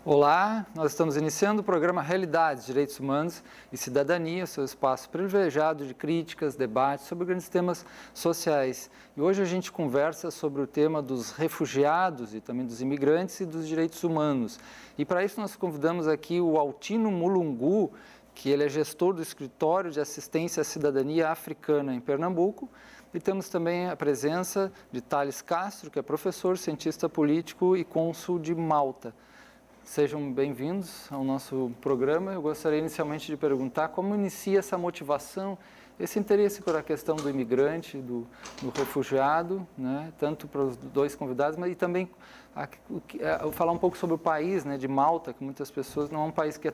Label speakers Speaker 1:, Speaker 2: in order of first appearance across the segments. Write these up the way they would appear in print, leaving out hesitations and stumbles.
Speaker 1: Olá, nós estamos iniciando o programa Realidades, Direitos Humanos e Cidadania, seu espaço privilegiado de críticas, debates sobre grandes temas sociais. E hoje a gente conversa sobre o tema dos refugiados e também dos imigrantes e dos direitos humanos. E para isso nós convidamos aqui o Altino Mulungu, que ele é gestor do Escritório de Assistência à Cidadania Africana em Pernambuco. E temos também a presença de Thales Castro, que é professor, cientista político e cônsul de Malta. Sejam bem-vindos ao nosso programa. Eu gostaria inicialmente de perguntar como inicia essa motivação, esse interesse por a questão do imigrante, do refugiado, né? Tanto para os dois convidados, mas e também falar um pouco sobre o país, né, de Malta, que muitas pessoas não é um país que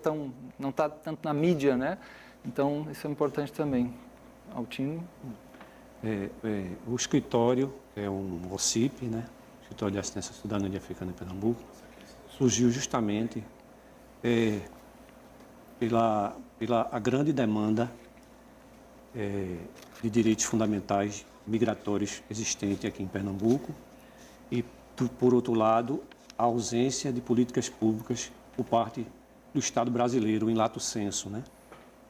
Speaker 1: não está tanto na mídia, né? Então isso é importante também. Altino.
Speaker 2: O escritório é um OCIP, né? Escritório de Assistência à Cidadania Africana em Pernambuco. Surgiu justamente pela a grande demanda de direitos fundamentais migratórios existente aqui em Pernambuco e, por outro lado, a ausência de políticas públicas por parte do Estado brasileiro em lato sensu, né?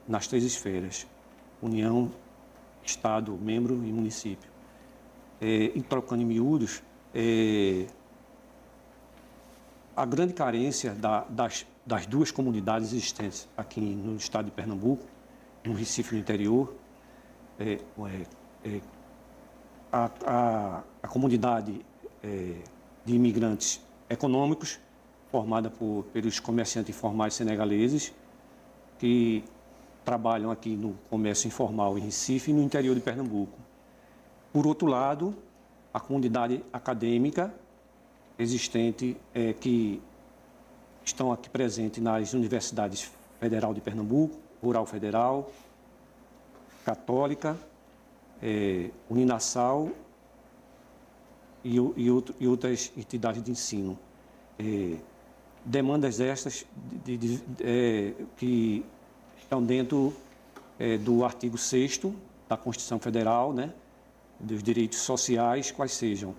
Speaker 2: Nas três esferas, União, Estado, membro e município. Em trocando em miúdos, a grande carência das duas comunidades existentes aqui no estado de Pernambuco, no Recife, no interior, a comunidade de imigrantes econômicos, formada pelos comerciantes informais senegaleses, que trabalham aqui no comércio informal em Recife e no interior de Pernambuco. Por outro lado, a comunidade acadêmica existente que estão aqui presentes nas universidades Federal de Pernambuco, Rural Federal, Católica, Uninasal e outras entidades de ensino. Demandas estas que estão dentro do artigo 6º da Constituição Federal, né, dos direitos sociais, quais sejam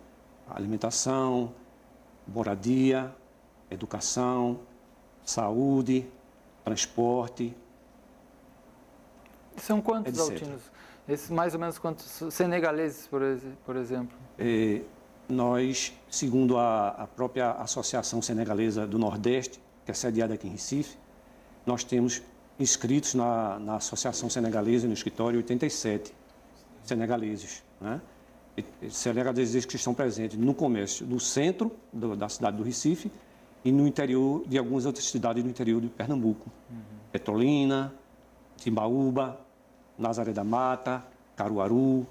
Speaker 2: a alimentação, moradia, educação, saúde, transporte.
Speaker 1: São quantos altinos? Esses mais ou menos quantos senegaleses, por exemplo?
Speaker 2: Nós, segundo a própria Associação Senegalesa do Nordeste, que é sediada aqui em Recife, nós temos inscritos na Associação Senegalesa, no escritório, 87 senegaleses, né? Senegaleses que estão presentes no comércio do centro da cidade do Recife e no interior de algumas outras cidades do interior de Pernambuco. Petrolina, Timbaúba, Nazaré da Mata, Caruaru,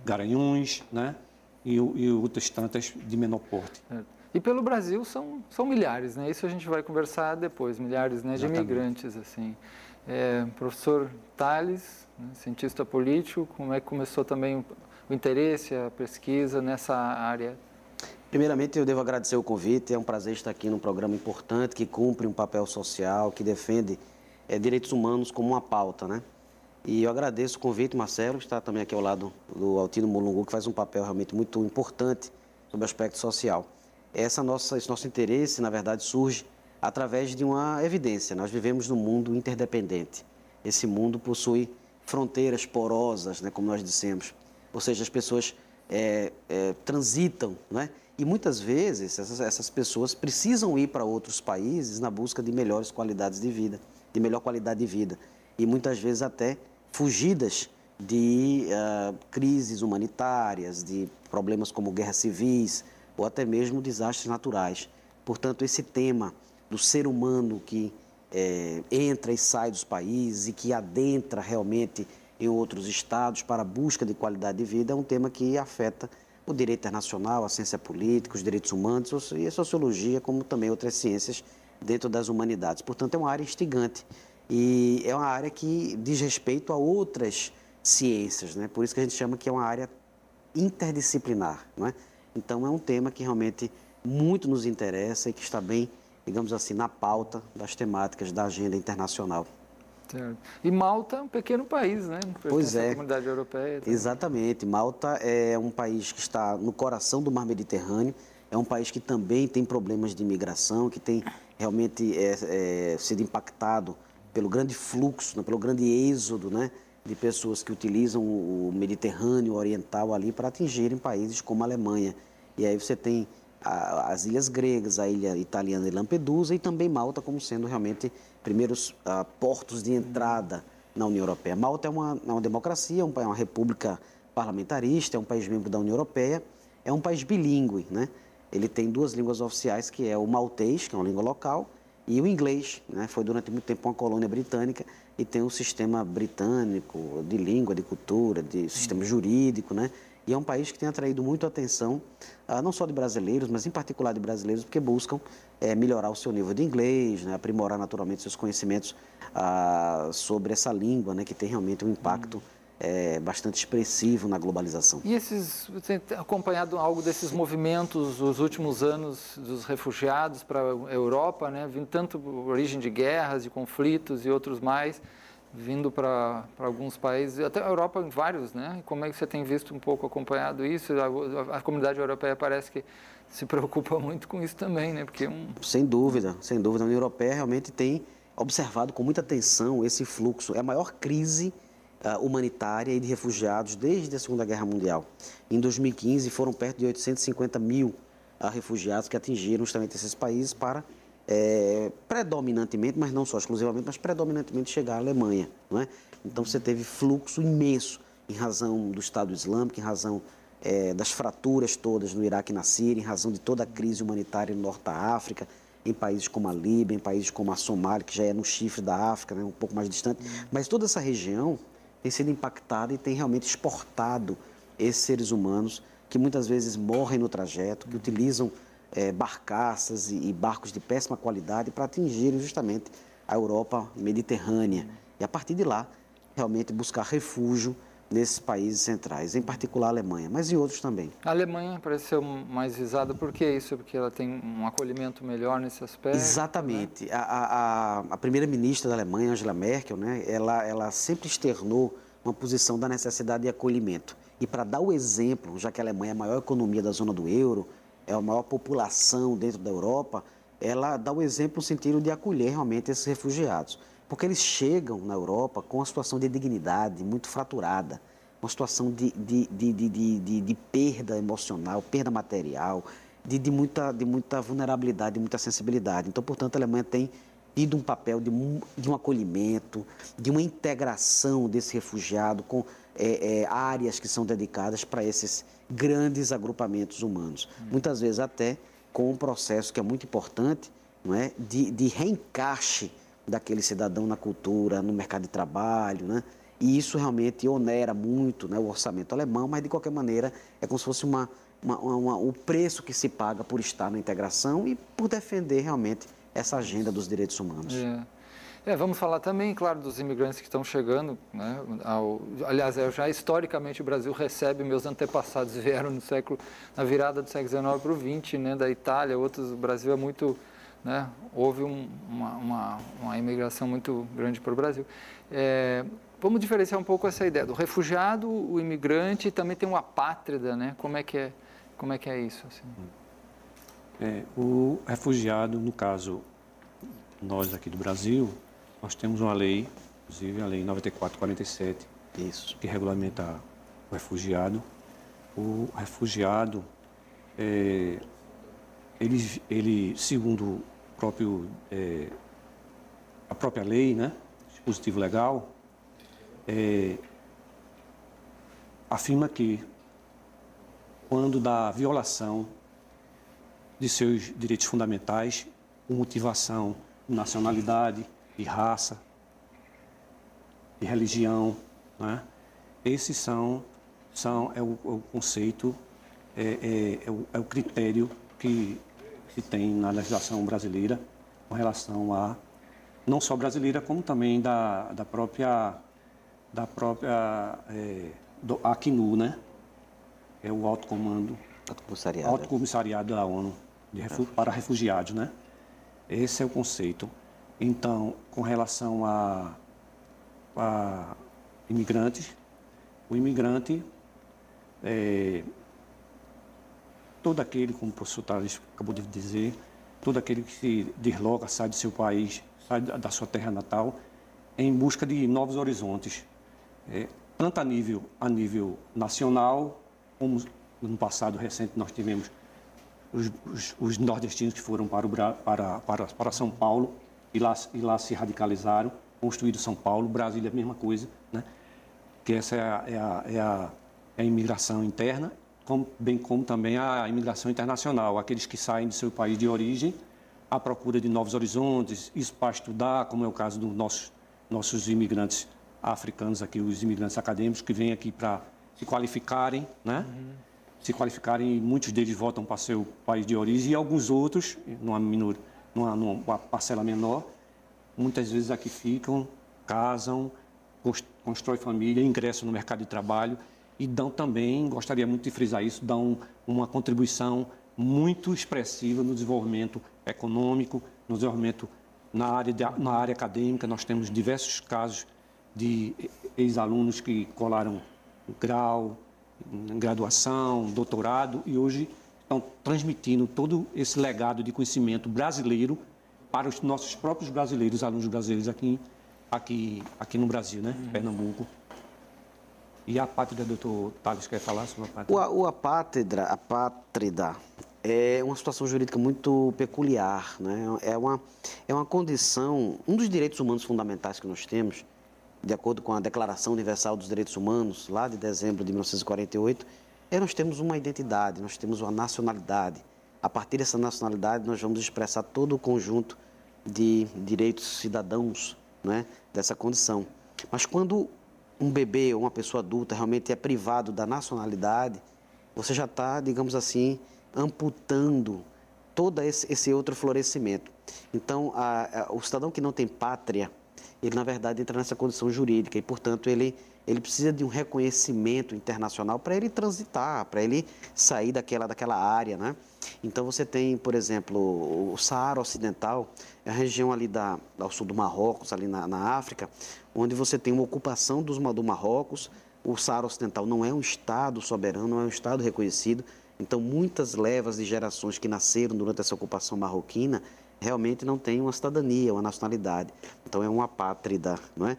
Speaker 2: Garanhuns, né? E outras tantas de menor porte.
Speaker 1: E pelo Brasil são milhares, né? Isso a gente vai conversar depois, milhares, né, de imigrantes, assim. Professor Thales, né, cientista político, como é que começou também o interesse, a pesquisa nessa área?
Speaker 3: Primeiramente, eu devo agradecer o convite. É um prazer estar aqui num programa importante que cumpre um papel social, que defende direitos humanos como uma pauta, né? E eu agradeço o convite, Marcelo, que está também aqui ao lado do Altino Mulungu, que faz um papel realmente muito importante sobre o aspecto social. Esse nosso interesse, na verdade, surge através de uma evidência. Nós vivemos num mundo interdependente. Esse mundo possui fronteiras porosas, né, como nós dissemos. Ou seja, as pessoas transitam, né? E muitas vezes essas pessoas precisam ir para outros países na busca de melhores qualidades de vida, de melhor qualidade de vida. E muitas vezes até fugidas de crises humanitárias, de problemas como guerras civis ou até mesmo desastres naturais. Portanto, esse tema do ser humano que entra e sai dos países e que adentra realmente em outros estados para a busca de qualidade de vida é um tema que afeta o direito internacional, a ciência política, os direitos humanos e a sociologia, como também outras ciências dentro das humanidades. Portanto, é uma área instigante e é uma área que diz respeito a outras ciências, né? Por isso que a gente chama que é uma área interdisciplinar, não é? Então, é um tema que realmente muito nos interessa e que está bem, digamos assim, na pauta das temáticas da agenda internacional.
Speaker 1: Certo. E Malta é um pequeno país, né?
Speaker 3: Pois é.
Speaker 1: A comunidade europeia. Também.
Speaker 3: Exatamente. Malta é um país que está no coração do Mar Mediterrâneo, é um país que também tem problemas de imigração, que tem realmente sido impactado pelo grande fluxo, né, pelo grande êxodo, né, de pessoas que utilizam o Mediterrâneo Oriental ali para atingirem países como a Alemanha. E aí você tem as ilhas gregas, a ilha italiana de Lampedusa e também Malta como sendo realmente primeiros portos de entrada na União Europeia. Malta é uma democracia, é uma república parlamentarista, é um país membro da União Europeia, é um país bilíngue, né? Ele tem duas línguas oficiais, que é o maltês, que é uma língua local, e o inglês, né? Foi durante muito tempo uma colônia britânica e tem um sistema britânico de língua, de cultura, de sistema jurídico, né? E é um país que tem atraído muito a atenção, não só de brasileiros, mas em particular de brasileiros, porque buscam melhorar o seu nível de inglês, né? Aprimorar naturalmente seus conhecimentos sobre essa língua, né? Que tem realmente um impacto bastante expressivo na globalização.
Speaker 1: E você tem acompanhado algo desses movimentos dos últimos anos dos refugiados para a Europa, né? Vindo tanto por origem de guerras, de conflitos e outros mais, vindo para alguns países, até a Europa em vários, né? Como é que você tem visto um pouco, acompanhado isso? A comunidade europeia parece que se preocupa muito com isso também, né? Porque
Speaker 3: Sem dúvida, sem dúvida. A União Europeia realmente tem observado com muita atenção esse fluxo. É a maior crise humanitária e de refugiados desde a Segunda Guerra Mundial. Em 2015 foram perto de 850 mil refugiados que atingiram justamente esses países para predominantemente, mas não só exclusivamente, mas predominantemente chegar à Alemanha, não é? Então você teve fluxo imenso em razão do Estado Islâmico, em razão das fraturas todas no Iraque e na Síria, em razão de toda a crise humanitária no norte da África, em países como a Líbia, em países como a Somália, que já é no chifre da África, né, um pouco mais distante. Mas toda essa região tem sido impactada e tem realmente exportado esses seres humanos que muitas vezes morrem no trajeto, que utilizam barcaças e barcos de péssima qualidade para atingirem justamente a Europa mediterrânea. E a partir de lá, realmente buscar refúgio nesses países centrais, em particular a Alemanha, mas em outros também.
Speaker 1: a Alemanha parece ser mais visada, por que isso? Porque ela tem um acolhimento melhor nesse aspecto?
Speaker 3: Exatamente.
Speaker 1: Né?
Speaker 3: A primeira-ministra da Alemanha, Angela Merkel, né, ela sempre externou uma posição da necessidade de acolhimento. E para dar o exemplo, já que a Alemanha é a maior economia da zona do euro, é a maior população dentro da Europa, ela dá o exemplo no sentido de acolher realmente esses refugiados. Porque eles chegam na Europa com uma situação de dignidade muito fraturada, uma situação de perda emocional, perda material, de muita vulnerabilidade, de muita sensibilidade. Então, portanto, a Alemanha tem tido um papel de um acolhimento, de uma integração desse refugiado com áreas que são dedicadas para esses grandes agrupamentos humanos. Muitas vezes até com um processo que é muito importante, não é? de reencaixe daquele cidadão na cultura, no mercado de trabalho, né? E isso realmente onera muito, né, o orçamento alemão, mas de qualquer maneira é como se fosse o preço que se paga por estar na integração e por defender realmente essa agenda dos direitos humanos.
Speaker 1: Vamos falar também, claro, dos imigrantes que estão chegando, né? Aliás, já historicamente o Brasil recebe, meus antepassados vieram na virada do século XIX para o XX, né, da Itália, outros, o Brasil é muito, né, houve uma imigração muito grande para o Brasil. Vamos diferenciar um pouco essa ideia do refugiado, o imigrante e também tem o apátrida, né? Como é que é isso? Assim?
Speaker 2: O refugiado, no caso, nós aqui do Brasil, nós temos uma lei, inclusive a Lei 9447, que regulamenta o refugiado. O refugiado, ele segundo a própria lei, né, dispositivo legal, afirma que quando da violação de seus direitos fundamentais, por motivação de nacionalidade, de raça, de religião, né? Esses é o conceito, é o critério que se tem na legislação brasileira com relação a, não só brasileira, como também da própria do Acnu, né? É o Alto Comissariado da ONU para refugiados, né? Esse é o conceito. Então, com relação a imigrantes, o imigrante todo aquele, como o professor Tales acabou de dizer, todo aquele que se desloca, sai do seu país, sai da sua terra natal, em busca de novos horizontes, tanto a nível nacional, como no passado recente nós tivemos os nordestinos que foram para São Paulo e lá se radicalizaram, construíram São Paulo, Brasília a mesma coisa, né? Que essa é a imigração interna, bem como também a imigração internacional, aqueles que saem do seu país de origem à procura de novos horizontes, isso para estudar, como é o caso dos nossos imigrantes africanos aqui, os imigrantes acadêmicos que vêm aqui para se qualificarem, né? Se qualificarem e muitos deles voltam para seu país de origem e alguns outros, numa parcela menor, muitas vezes aqui ficam, casam, constroem família, ingressam no mercado de trabalho e dão também, gostaria muito de frisar isso, dão uma contribuição muito expressiva no desenvolvimento econômico, no desenvolvimento na área acadêmica. Nós temos diversos casos de ex-alunos que colaram grau, graduação, doutorado e hoje estão transmitindo todo esse legado de conhecimento brasileiro para os nossos próprios brasileiros, alunos brasileiros aqui no Brasil, né? Pernambuco. E a pátria, doutor Thales, quer falar sobre a pátria?
Speaker 3: A pátrida é uma situação jurídica muito peculiar, né? É uma condição, um dos direitos humanos fundamentais que nós temos, de acordo com a Declaração Universal dos Direitos Humanos, lá de dezembro de 1948, nós temos uma identidade, nós temos uma nacionalidade. A partir dessa nacionalidade, nós vamos expressar todo o conjunto de direitos cidadãos, né, dessa condição. Mas quando um bebê ou uma pessoa adulta realmente é privado da nacionalidade, você já está, digamos assim, amputando todo esse outro florescimento. Então, o cidadão que não tem pátria, ele, na verdade, entra nessa condição jurídica e, portanto, ele precisa de um reconhecimento internacional para ele transitar, para ele sair daquela área, né? Então, você tem, por exemplo, o Saara Ocidental, é a região ali ao sul do Marrocos, ali na África, onde você tem uma ocupação do Marrocos. O Saara Ocidental não é um Estado soberano, não é um Estado reconhecido. Então, muitas levas de gerações que nasceram durante essa ocupação marroquina realmente não têm uma cidadania, uma nacionalidade. Então, é uma apátrida, não é?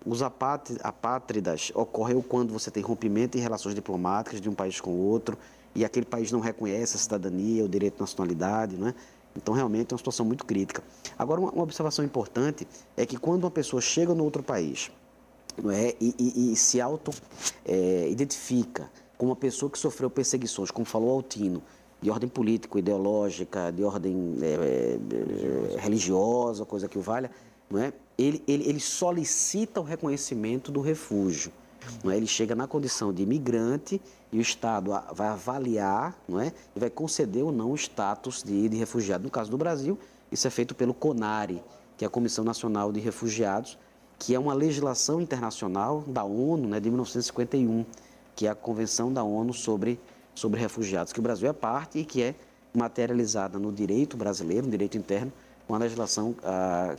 Speaker 3: Os apátridas ocorrem quando você tem rompimento em relações diplomáticas de um país com o outro e aquele país não reconhece a cidadania, o direito de nacionalidade, não é? Então, realmente é uma situação muito crítica. Agora, uma observação importante é que quando uma pessoa chega no outro país, não é, e se identifica como uma pessoa que sofreu perseguições, como falou Altino, de ordem política, ideológica, de ordem religiosa, coisa que o valha, não é? Ele solicita o reconhecimento do refúgio. Não é? Ele chega na condição de imigrante e o Estado vai avaliar, não é? E vai conceder ou não o status de refugiado. No caso do Brasil, isso é feito pelo CONARE, que é a Comissão Nacional de Refugiados, que é uma legislação internacional da ONU, né, de 1951, que é a Convenção da ONU sobre refugiados, que o Brasil é parte e que é materializada no direito brasileiro, no direito interno, com a legislação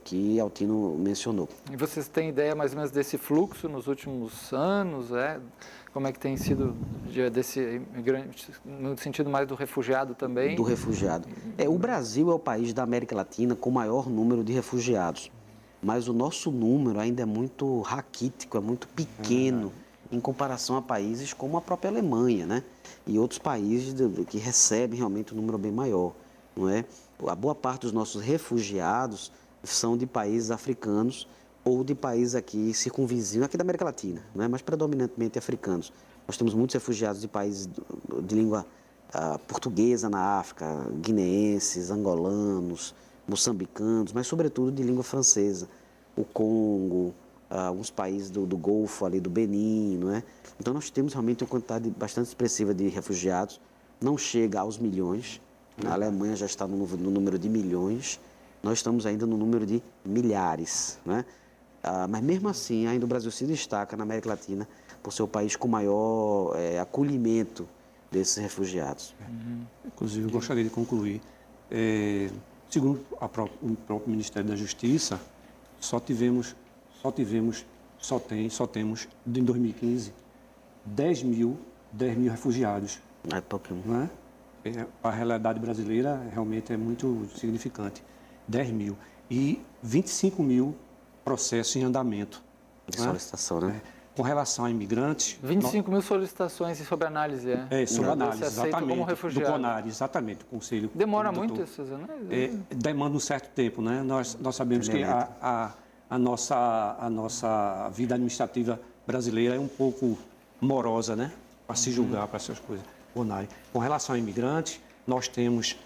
Speaker 3: que Altino mencionou.
Speaker 1: E vocês têm ideia mais ou menos desse fluxo nos últimos anos? Como é que tem sido desse imigrante, no sentido mais do refugiado também?
Speaker 3: Do refugiado. O Brasil é o país da América Latina com o maior número de refugiados, mas o nosso número ainda é muito raquítico, é muito pequeno em comparação a países como a própria Alemanha, né? E outros países que recebem realmente um número bem maior, não é? A boa parte dos nossos refugiados são de países africanos ou de países aqui circunvizinhos, aqui da América Latina, não é? Mas predominantemente africanos. Nós temos muitos refugiados de países de língua portuguesa na África, guineenses, angolanos, moçambicanos, mas sobretudo de língua francesa, o Congo, alguns países do Golfo, ali do Benin, não é? Então, nós temos realmente uma quantidade bastante expressiva de refugiados, não chega aos milhões, a Alemanha já está no número de milhões, nós estamos ainda no número de milhares, né? Mas mesmo assim, ainda o Brasil se destaca na América Latina por ser o país com maior acolhimento desses refugiados.
Speaker 2: Inclusive, eu gostaria de concluir. Segundo o próprio Ministério da Justiça, só temos, em 2015, 10 mil refugiados.
Speaker 3: É pouquinho.
Speaker 2: Não é? a realidade brasileira realmente é muito significante. 10 mil. E 25 mil processos em andamento.
Speaker 3: De solicitação, né?
Speaker 2: Com relação a imigrantes...
Speaker 1: 25 mil solicitações sobre análise,
Speaker 2: sobre análise, exatamente.
Speaker 1: Como refugiado.
Speaker 2: Do CONAR, exatamente. O Conselho...
Speaker 1: Demora muito essas análises?
Speaker 2: Demanda um certo tempo, né? Nós sabemos que a nossa vida administrativa brasileira é um pouco morosa, né? Para se julgar para essas coisas. CONAR. Com relação a imigrantes, nós temos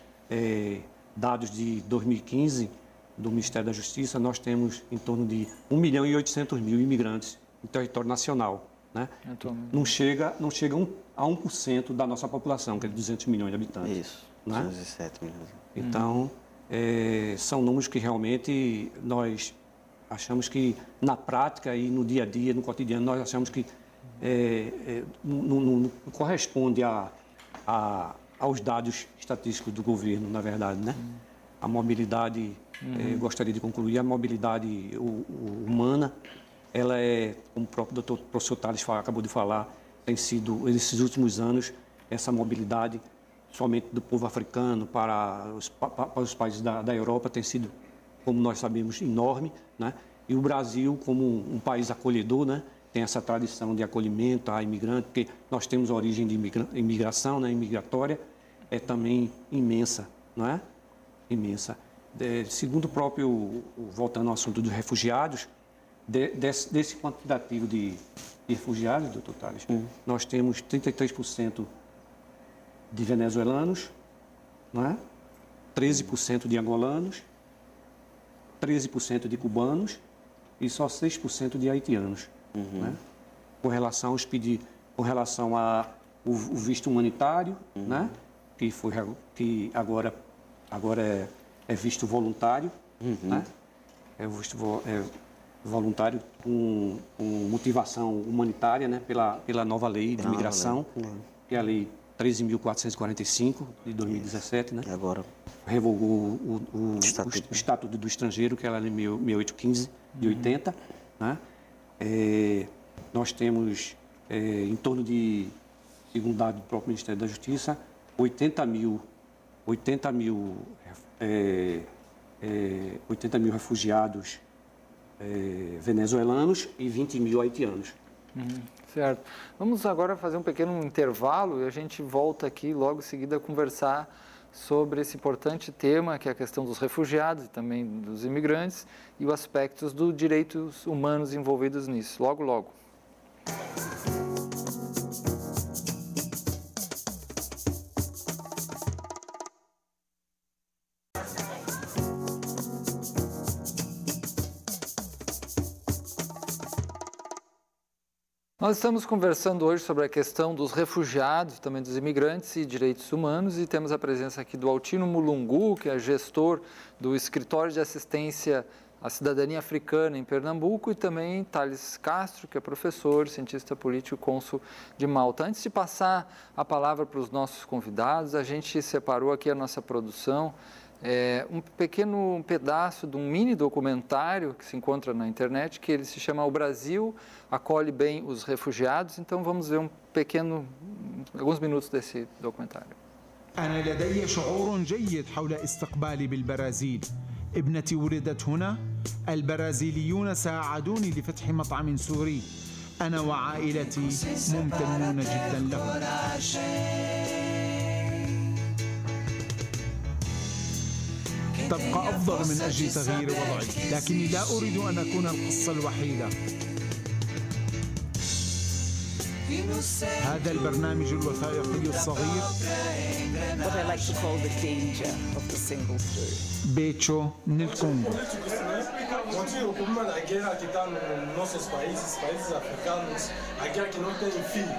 Speaker 2: dados de 2015 do Ministério da Justiça, nós temos em torno de 1.800.000 imigrantes em território nacional, né? Não chega a 1% da nossa população, que é de 200 milhões de habitantes.
Speaker 3: Isso,
Speaker 2: né?
Speaker 3: 207 milhões.
Speaker 2: Então, são números que realmente nós achamos que, na prática e no dia a dia, no cotidiano, nós achamos que não corresponde aos dados estatísticos do governo, na verdade, né? A mobilidade, gostaria de concluir, a mobilidade humana, ela como o próprio professor Tales acabou de falar, tem sido, nesses últimos anos, essa mobilidade, somente do povo africano para os países da Europa, tem sido, como nós sabemos, enorme, né? E o Brasil, como um país acolhedor, né? Tem essa tradição de acolhimento a imigrantes, porque nós temos origem de imigração, né? Imigratória, é também imensa, não é? Imensa. Segundo o próprio, voltando ao assunto dos refugiados, desse quantitativo de refugiados, doutor Tales, nós temos 33% de venezuelanos, não é? 13% de angolanos, 13% de cubanos e só 6% de haitianos. Né? Com relação aos pedidos, com relação ao visto humanitário, né? que agora é visto voluntário, né? É o visto voluntário com motivação humanitária, né? pela nova lei de imigração, que é a lei 13.445 de 2017, né?
Speaker 3: Agora
Speaker 2: revogou o Estatuto do Estrangeiro, que é a lei 1815 de 80, né? Nós temos em torno de, segundo dados do próprio Ministério da Justiça, 80 mil refugiados venezuelanos e 20 mil haitianos.
Speaker 1: Certo. Vamos agora fazer um pequeno intervalo e a gente volta aqui logo em seguida a conversar sobre esse importante tema, que é a questão dos refugiados e também dos imigrantes e os aspectos dos direitos humanos envolvidos nisso. Logo, logo. Nós estamos conversando hoje sobre a questão dos refugiados, também dos imigrantes e direitos humanos, e temos a presença aqui do Altino Mulungu, que é gestor do Escritório de Assistência à Cidadania Africana em Pernambuco, e também Tales Castro, que é professor, cientista político e cônsul de Malta. Antes de passar a palavra para os nossos convidados, a gente separou aqui a nossa produção, um pequeno pedaço de um mini documentário que se encontra na internet, que ele se chama O Brasil acolhe bem os refugiados. Então vamos ver alguns minutos desse documentário.
Speaker 4: أنا لدي شعور جيد حول استقبالي بالبرازيل. ابنتي ولدت هنا. البرازيليون ساعدوني لفتح مطعم سوري. أنا وعائلتي ممتنون جدا لهم. تبقى أفضل من أجل تغيير وضعي، لكني لا أريد أن أكون القصة الوحيدة. هذا البرنامج الوثائقي الصغير
Speaker 5: What I like to call the danger of the single story.
Speaker 4: Becho nel Congo.
Speaker 6: Continua o problema da guerra que está nos nossos países africanos, a guerra que não tem fim.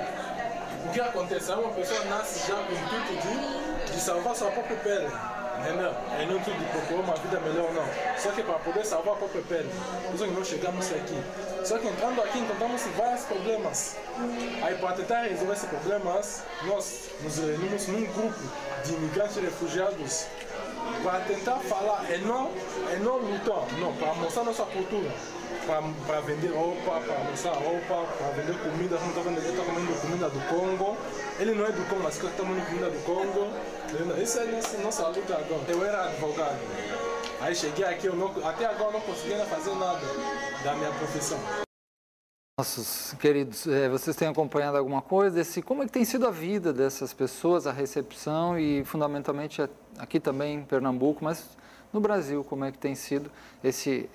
Speaker 6: O que acontece? Uma pessoa nasce já com o intuito de salvar sua própria pele. Entendeu? É não tudo de procurar uma vida melhor, não. Só que para poder salvar a própria pele, por isso que nós chegamos aqui. Só que entrando aqui encontramos vários problemas. Aí para tentar resolver esses problemas, nós nos reunimos num grupo de imigrantes e refugiados para tentar falar, é não lutar, não, para mostrar nossa cultura, para vender roupa, para mostrar roupa, para vender comida. Como ele está comendo comida do Congo, ele não é do Congo, mas ele está comendo comida do Congo. Isso é nossa luta agora. Eu era advogado, aí cheguei aqui, até agora não consegui fazer nada da minha profissão.
Speaker 1: Nossos queridos, vocês têm acompanhado alguma coisa como é que tem sido a vida dessas pessoas, a recepção e fundamentalmente aqui também em Pernambuco, mas no Brasil, como é que tem sido esse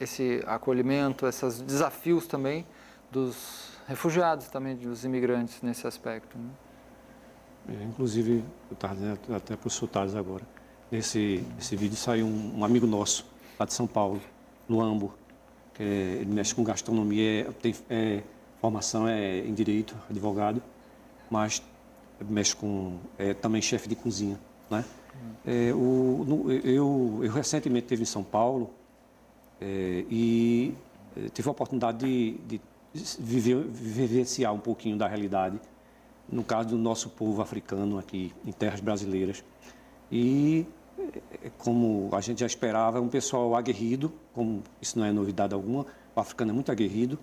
Speaker 1: acolhimento, esses desafios também dos refugiados, também dos imigrantes nesse aspecto, né?
Speaker 2: Inclusive, eu estava dizendo até para o Sr. Tales agora, nesse vídeo saiu um amigo nosso, lá de São Paulo, no Ambo, que ele mexe com gastronomia, tem formação em direito, advogado, mas mexe com também chefe de cozinha, né? Eu recentemente esteve em São Paulo e tive a oportunidade de vivenciar um pouquinho da realidade, no caso do nosso povo africano aqui em terras brasileiras. E, como a gente já esperava, é um pessoal aguerrido, como isso não é novidade alguma, o africano é muito aguerrido,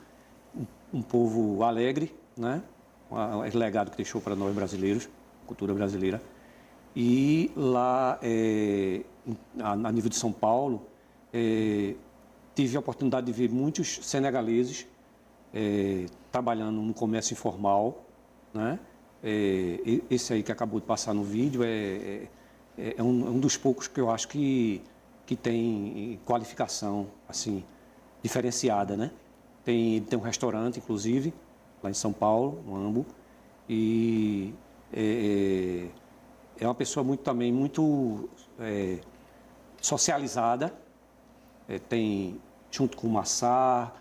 Speaker 2: um povo alegre, né? O legado que deixou para nós brasileiros, cultura brasileira. E lá, a nível de São Paulo, tive a oportunidade de ver muitos senegaleses trabalhando no comércio informal, né? Esse aí que acabou de passar no vídeo é um dos poucos que eu acho que tem qualificação assim diferenciada, né? Tem um restaurante, inclusive, lá em São Paulo, no Ambo, e é uma pessoa muito socializada. Tem, junto com o Massá,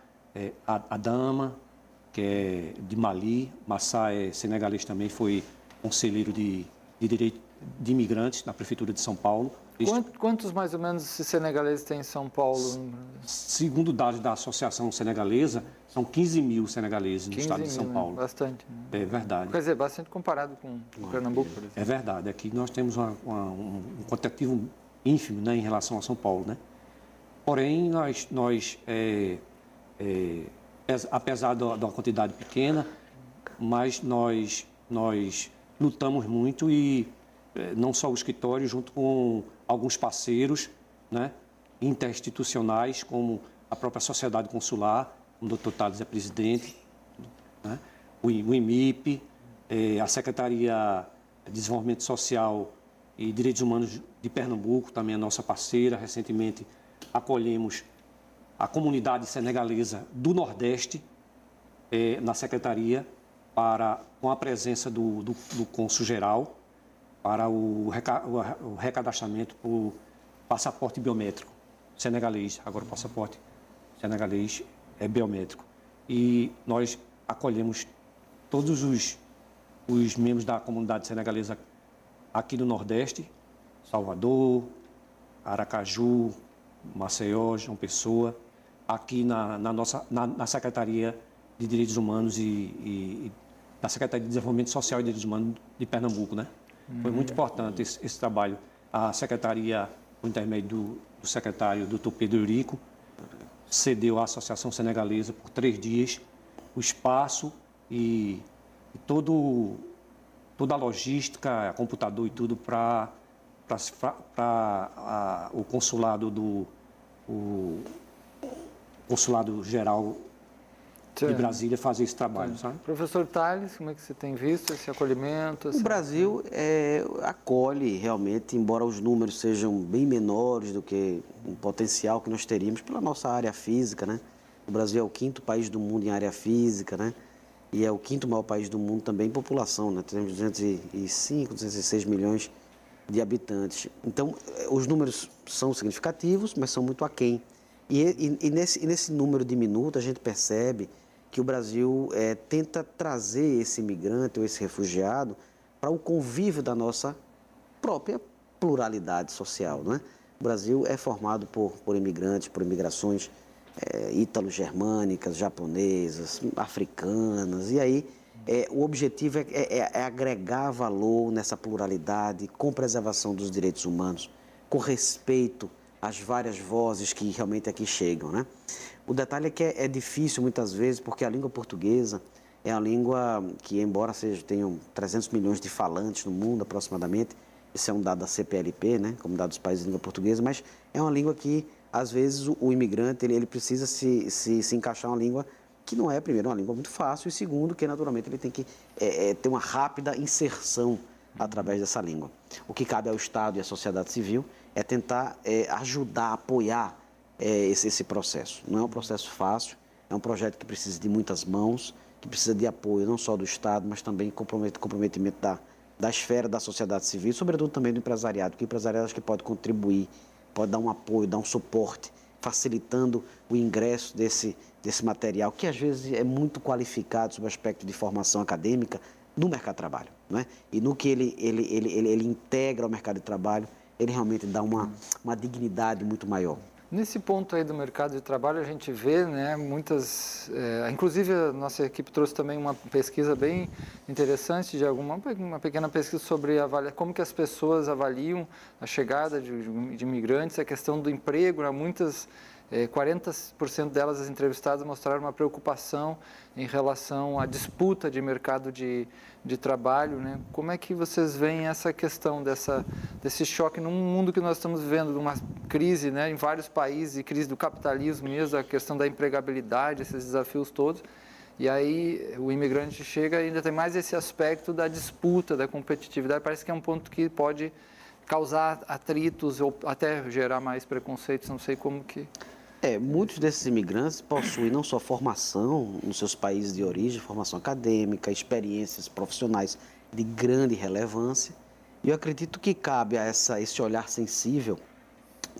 Speaker 2: a dama, que é de Mali. Massá é senegalês também, foi conselheiro de direito de imigrantes na Prefeitura de São Paulo.
Speaker 1: Quantos mais ou menos senegaleses tem em São Paulo?
Speaker 2: Segundo dados da Associação Senegalesa, são 15 mil senegaleses no estado de São Paulo.
Speaker 1: Bastante.
Speaker 2: É verdade.
Speaker 1: Quer dizer, bastante comparado com Pernambuco, por exemplo.
Speaker 2: É verdade. Aqui nós temos um quantitativo ínfimo, né, em relação a São Paulo, né? Porém, nós apesar de uma quantidade pequena, mas nós lutamos muito e não só o escritório, junto com alguns parceiros, né, interinstitucionais, como a própria Sociedade Consular, o Dr. Tales é presidente, né, o IMIP, a Secretaria de Desenvolvimento Social e Direitos Humanos de Pernambuco, também é nossa parceira. Recentemente acolhemos a comunidade senegalesa do Nordeste na Secretaria, com a presença do cônsul-geral, para o recadastramento por passaporte biométrico senegalês. Agora o passaporte senegalês é biométrico. E nós acolhemos todos os membros da comunidade senegalesa aqui no Nordeste, Salvador, Aracaju, Maceió, João Pessoa, aqui na Secretaria de Direitos Humanos e na Secretaria de Desenvolvimento Social e Direitos Humanos de Pernambuco, né? Foi muito importante esse trabalho. A Secretaria, por intermédio do secretário, Dr. Pedro Eurico, cedeu à Associação Senegalesa por 3 dias o espaço e toda a logística, computador e tudo para o consulado Consulado Geral de Brasília fazer esse trabalho, sabe?
Speaker 1: Professor Tales, como é que você tem visto esse acolhimento?
Speaker 3: O Brasil acolhe realmente, embora os números sejam bem menores do que o potencial que nós teríamos pela nossa área física, né? O Brasil é o 5º país do mundo em área física, né? E é o 5º maior país do mundo também em população, né? Temos 205, 206 milhões de habitantes. Então, os números são significativos, mas são muito aquém. E nesse número diminuto, a gente percebe que o Brasil tenta trazer esse imigrante ou esse refugiado para o convívio da nossa própria pluralidade social, né? O Brasil é formado por imigrantes, por imigrações ítalo-germânicas, japonesas, africanas, e aí o objetivo é agregar valor nessa pluralidade com preservação dos direitos humanos, com respeito às várias vozes que realmente aqui chegam, né? O detalhe é que é difícil muitas vezes, porque a língua portuguesa é a língua que, embora tenham 300 milhões de falantes no mundo aproximadamente, esse é um dado da CPLP, né, como dado dos países de língua portuguesa, mas é uma língua que, às vezes, o imigrante ele precisa se encaixar uma língua que não é, primeiro, uma língua muito fácil, e segundo, que naturalmente ele tem que ter uma rápida inserção através dessa língua. O que cabe ao Estado e à sociedade civil é tentar ajudar, apoiar esse processo. Não é um processo fácil, é um projeto que precisa de muitas mãos, que precisa de apoio não só do Estado, mas também comprometimento da esfera da sociedade civil, sobretudo também do empresariado, porque o empresariado acho que pode contribuir, pode dar um apoio, dar um suporte, facilitando o ingresso desse material, que às vezes é muito qualificado sob o aspecto de formação acadêmica, no mercado de trabalho, não é? E no que ele integra ao mercado de trabalho, ele realmente dá uma dignidade muito maior.
Speaker 1: Nesse ponto aí do mercado de trabalho, a gente vê, né, muitas... inclusive, a nossa equipe trouxe também uma pesquisa bem interessante, uma pequena pesquisa sobre como que as pessoas avaliam a chegada de imigrantes, a questão do emprego, né, 40% delas, as entrevistadas, mostraram uma preocupação em relação à disputa de mercado de trabalho, né? Como é que vocês veem essa questão desse choque num mundo que nós estamos vivendo, de uma crise, né, em vários países, crise do capitalismo mesmo, a questão da empregabilidade, esses desafios todos, e aí o imigrante chega e ainda tem mais esse aspecto da disputa, da competitividade, parece que é um ponto que pode causar atritos ou até gerar mais preconceitos, não sei como que...
Speaker 3: Muitos desses imigrantes possuem não só formação nos seus países de origem, formação acadêmica, experiências profissionais de grande relevância. E eu acredito que cabe a esse olhar sensível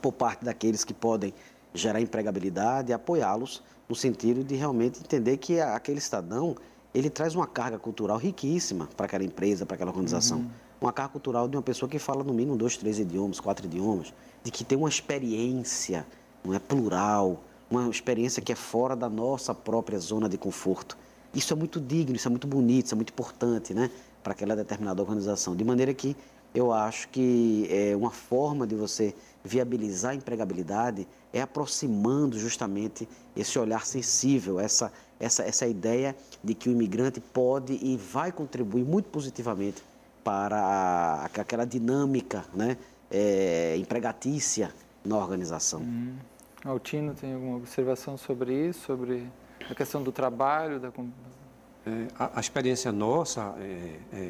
Speaker 3: por parte daqueles que podem gerar empregabilidade e apoiá-los no sentido de realmente entender que aquele cidadão, ele traz uma carga cultural riquíssima para aquela empresa, para aquela organização. Uma carga cultural de uma pessoa que fala no mínimo 2, 3 idiomas, 4 idiomas, de que tem uma experiência, não é, plural, uma experiência que é fora da nossa própria zona de conforto. Isso é muito digno, isso é muito bonito, isso é muito importante, né, para aquela determinada organização. De maneira que eu acho que uma forma de você viabilizar a empregabilidade é aproximando justamente esse olhar sensível, essa ideia de que o imigrante pode e vai contribuir muito positivamente para aquela dinâmica, né, empregatícia na organização.
Speaker 1: Altino, tem alguma observação sobre isso, sobre a questão do trabalho?
Speaker 2: A experiência nossa,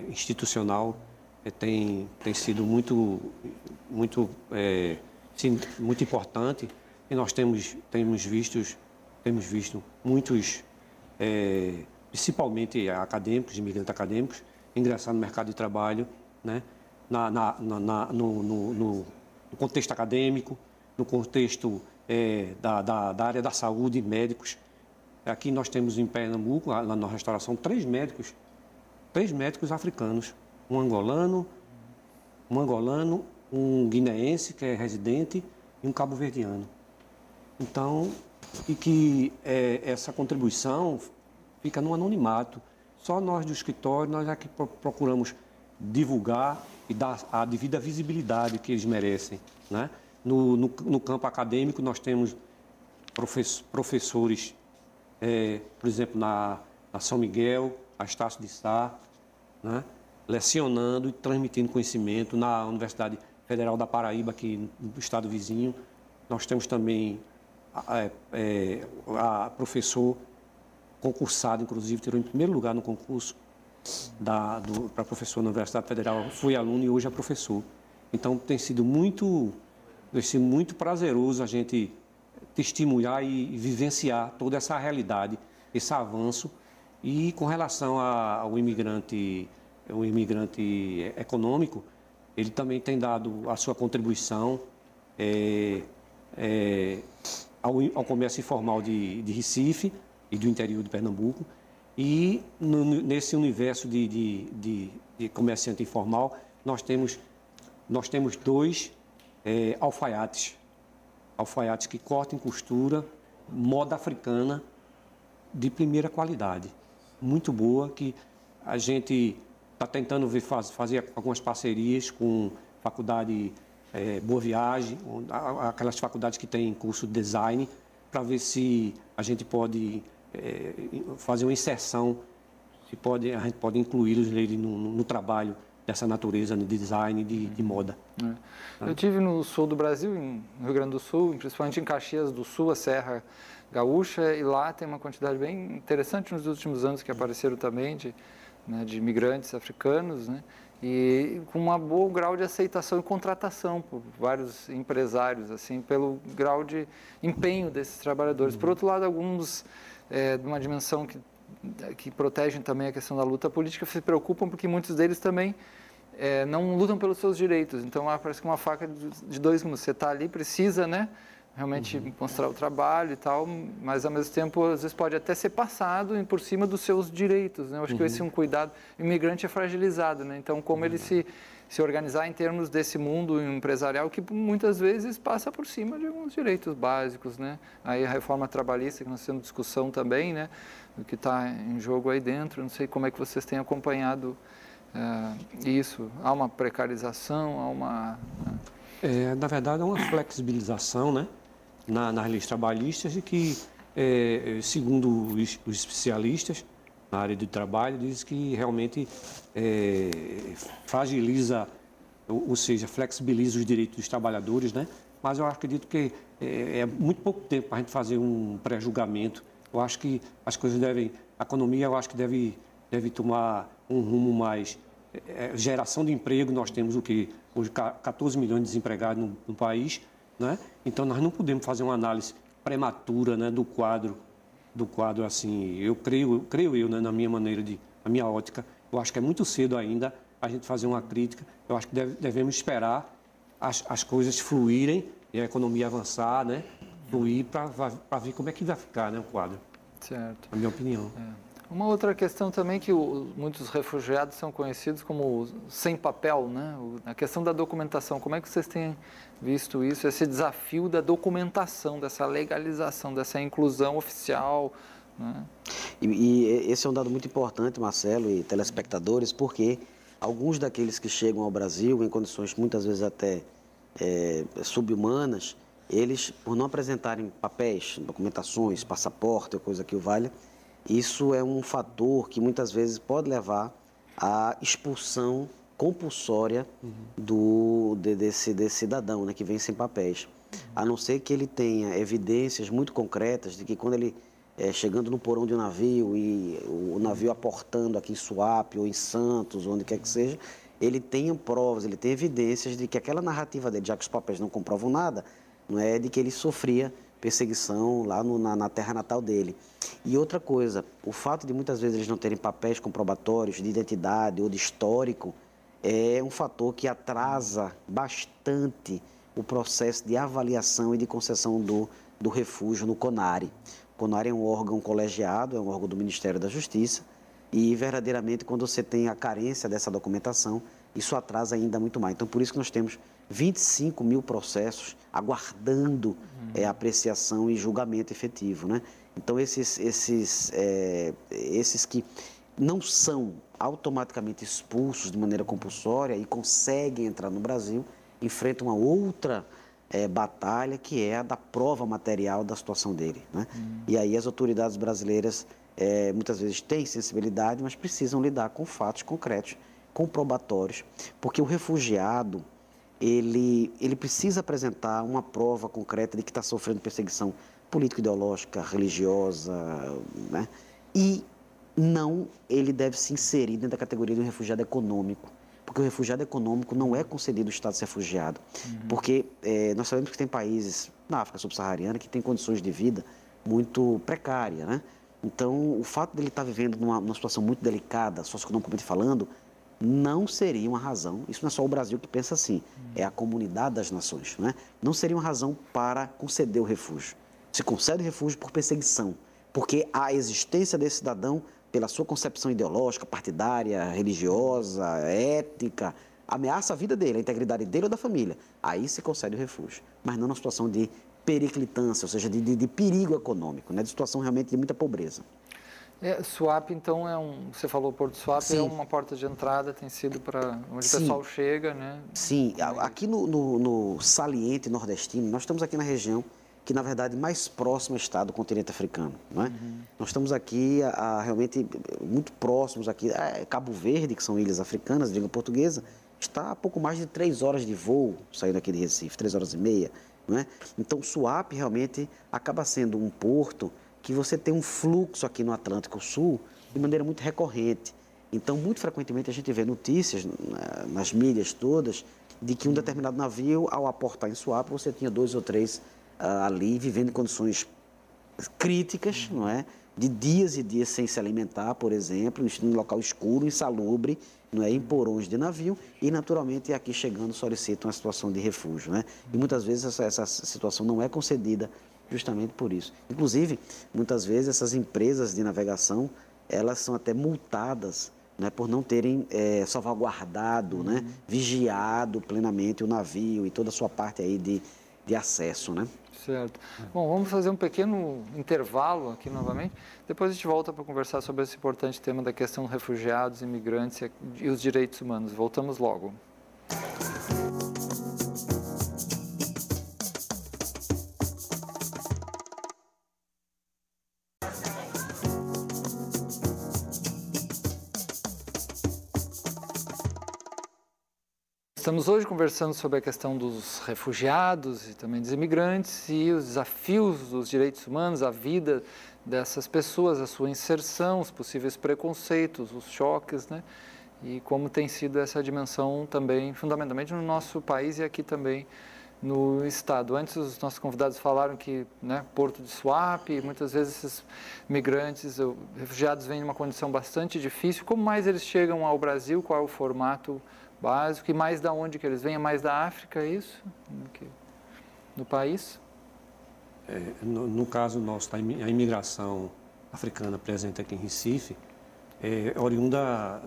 Speaker 2: institucional, tem sido muito importante, e nós temos visto muitos, principalmente acadêmicos, imigrantes acadêmicos, ingressar no mercado de trabalho, né, no contexto acadêmico, no contexto da área da saúde, médicos. Aqui nós temos em Pernambuco, lá na restauração, três médicos africanos, um angolano, um guineense, que é residente, e um cabo-verdiano. Então, essa contribuição fica no anonimato. Só nós do escritório, nós é que procuramos divulgar e dar a devida visibilidade que eles merecem, né? No campo acadêmico, nós temos professores, por exemplo, na São Miguel, a Estácio de Sá, né, lecionando e transmitindo conhecimento. Na Universidade Federal da Paraíba, aqui no estado vizinho, nós temos também a professor concursado, inclusive, tirou em primeiro lugar no concurso para professor na Universidade Federal, foi aluno e hoje é professor. Então, tem sido muito prazeroso a gente testemunhar e vivenciar toda essa realidade, esse avanço. E com relação ao imigrante econômico, ele também tem dado a sua contribuição ao comércio informal de Recife e do interior de Pernambuco. E nesse universo de comerciante informal, nós temos dois alfaiates que cortam em costura, moda africana, de primeira qualidade, muito boa, que a gente está tentando fazer algumas parcerias com faculdade Boa Viagem, aquelas faculdades que têm curso de design, para ver se a gente pode fazer uma inserção, a gente pode incluí-los no trabalho dessa natureza, de design, de moda.
Speaker 1: Eu estive no sul do Brasil, no Rio Grande do Sul, principalmente em Caxias do Sul, a Serra Gaúcha, e lá tem uma quantidade bem interessante nos últimos anos que apareceram também de imigrantes africanos, né? E com um bom grau de aceitação e contratação por vários empresários, assim, pelo grau de empenho desses trabalhadores. Por outro lado, alguns de uma dimensão que protegem também a questão da luta política se preocupam porque muitos deles também não lutam pelos seus direitos. Então, parece que uma faca de dois gumes. Você está ali, precisa, né, realmente mostrar o trabalho e tal, mas ao mesmo tempo, às vezes pode até ser passado por cima dos seus direitos, né? Eu acho que esse é um cuidado. O imigrante é fragilizado, né? Então, como ele se organizar em termos desse mundo empresarial que muitas vezes passa por cima de alguns direitos básicos, né? Aí a reforma trabalhista, que nós temos discussão também, né, do que está em jogo aí dentro. Não sei como é que vocês têm acompanhado isso. Há uma precarização, há uma...
Speaker 2: Na verdade, é uma flexibilização, né, nas leis trabalhistas, e que, segundo os especialistas na área de trabalho, diz que realmente fragiliza, ou seja, flexibiliza os direitos dos trabalhadores, né? Mas eu acredito que é muito pouco tempo para a gente fazer um pré-julgamento. Eu acho que as coisas a economia, eu acho que deve tomar um rumo mais... geração de emprego, nós temos hoje 14 milhões de desempregados no país, né? Então nós não podemos fazer uma análise prematura, né, do quadro assim. Eu creio, né, na minha maneira na minha ótica, eu acho que é muito cedo ainda a gente fazer uma crítica. Eu acho que devemos esperar as coisas fluírem e a economia avançar, né, fluir, para ver como é que vai ficar, né, o quadro.
Speaker 1: Certo.
Speaker 2: Na minha opinião.
Speaker 1: Uma outra questão também que muitos refugiados são conhecidos como sem papel, né? A questão da documentação, como é que vocês têm visto isso, esse desafio da documentação, dessa legalização, dessa inclusão oficial, né?
Speaker 3: E esse é um dado muito importante, Marcelo e telespectadores, porque alguns daqueles que chegam ao Brasil em condições muitas vezes até sub-humanas, eles, por não apresentarem papéis, documentações, passaporte ou coisa que o valha, isso é um fator que muitas vezes levar à expulsão compulsória desse cidadão, né, que vem sem papéis. A não ser que ele tenha evidências muito concretas de que quando ele, chegando no porão de um navio e o navio aportando aqui em Suape ou em Santos, onde quer que seja, ele tenha provas, ele tem evidências de que aquela narrativa dele, já que os papéis não comprovam nada, não é de que ele sofria perseguição lá na terra natal dele. E outra coisa, o fato de muitas vezes eles não terem papéis comprobatórios de identidade ou de histórico é um fator que atrasa bastante o processo de avaliação e de concessão do refúgio no CONARE. O CONARE é um órgão colegiado, é um órgão do Ministério da Justiça, e verdadeiramente quando você tem a carência dessa documentação, isso atrasa ainda muito mais. Então, por isso que nós temos 25 mil processos aguardando apreciação e julgamento efetivo, né? Então, esses que não são automaticamente expulsos de maneira compulsória e conseguem entrar no Brasil, enfrentam uma outra batalha, que é a da prova material da situação dele, né? E aí as autoridades brasileiras muitas vezes têm sensibilidade, mas precisam lidar com fatos concretos, comprobatórios, porque o refugiado, ele precisa apresentar uma prova concreta de que está sofrendo perseguição político-ideológica, religiosa, né? E ele deve se inserir dentro da categoria de um refugiado econômico, porque o refugiado econômico não é concedido o status de refugiado, porque nós sabemos que tem países na África subsaariana que têm condições de vida muito precárias, né? Então, o fato dele estar vivendo numa situação muito delicada, socioeconomicamente falando, não seria uma razão, isso não é só o Brasil que pensa assim, é a comunidade das nações, né? Não seria uma razão para conceder o refúgio. Se concede o refúgio por perseguição, porque a existência desse cidadão, pela sua concepção ideológica, partidária, religiosa, étnica, ameaça a vida dele, a integridade dele ou da família. Aí se concede o refúgio, mas não na situação de periclitância, ou seja, de perigo econômico, né? De situação realmente de muita pobreza.
Speaker 1: Suape, então, você falou Porto Suape,
Speaker 3: Sim.
Speaker 1: é uma porta de entrada, tem sido para onde
Speaker 3: Sim.
Speaker 1: o pessoal chega, né?
Speaker 3: Sim, aqui no saliente nordestino, nós estamos aqui na região que, na verdade, mais próxima está do continente africano, não é? Nós estamos aqui realmente muito próximos aqui, Cabo Verde, que são ilhas africanas, de língua portuguesa, está a pouco mais de 3 horas de voo saindo aqui de Recife, 3 horas e meia, não é? Então, Suape realmente acaba sendo um porto que você tem um fluxo aqui no Atlântico Sul de maneira muito recorrente. Então, muito frequentemente a gente vê notícias nas mídias todas de que um determinado navio, ao aportar em Suape, você tinha 2 ou 3 ali vivendo em condições críticas, não é? De dias e dias sem se alimentar, por exemplo, em um local escuro, insalubre, não é? Em porões de navio e, naturalmente, aqui chegando solicitam uma situação de refúgio, né? E muitas vezes essa situação não é concedida justamente por isso. Inclusive, muitas vezes essas empresas de navegação, elas são até multadas, né, por não terem salvaguardado, né, vigiado plenamente o navio e toda a sua parte aí de acesso, né?
Speaker 1: Certo. Bom, vamos fazer um pequeno intervalo aqui novamente. Depois a gente volta para conversar sobre esse importante tema da questão dos refugiados, imigrantes e os direitos humanos. Voltamos logo. Estamos hoje conversando sobre a questão dos refugiados e também dos imigrantes e os desafios dos direitos humanos, a vida dessas pessoas, a sua inserção, os possíveis preconceitos, os choques, né? E como tem sido essa dimensão também, fundamentalmente no nosso país e aqui também no Estado. Antes, os nossos convidados falaram que, né, Porto de Suape, muitas vezes esses migrantes, refugiados vêm em uma condição bastante difícil. Como mais eles chegam ao Brasil? Qual é o formato básico? E mais da onde que eles vêm? É mais da África, é isso? No país?
Speaker 2: No caso nosso, a imigração africana presente aqui em Recife é oriunda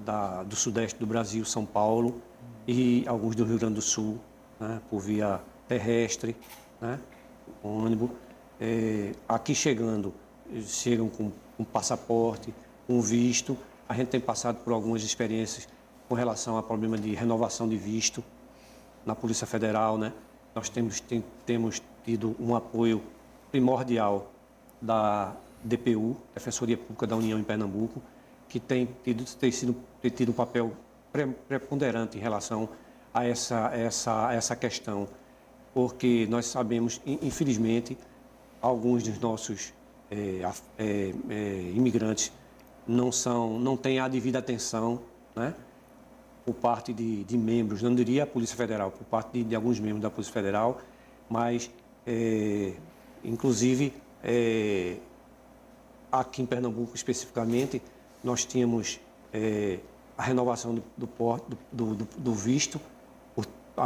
Speaker 2: do sudeste do Brasil, São Paulo e alguns do Rio Grande do Sul, né, por via terrestre, né, ônibus. Aqui chegam com passaporte, com visto. A gente tem passado por algumas experiências com relação ao problema de renovação de visto na Polícia Federal, né? Nós temos tido um apoio primordial da DPU, Defensoria Pública da União em Pernambuco, que tem tido um papel preponderante em relação a essa questão, porque nós sabemos, infelizmente, alguns dos nossos imigrantes não têm a devida atenção, né, por parte de membros, não diria a Polícia Federal, por parte de alguns membros da Polícia Federal, mas, inclusive, aqui em Pernambuco, especificamente, nós tínhamos a renovação do visto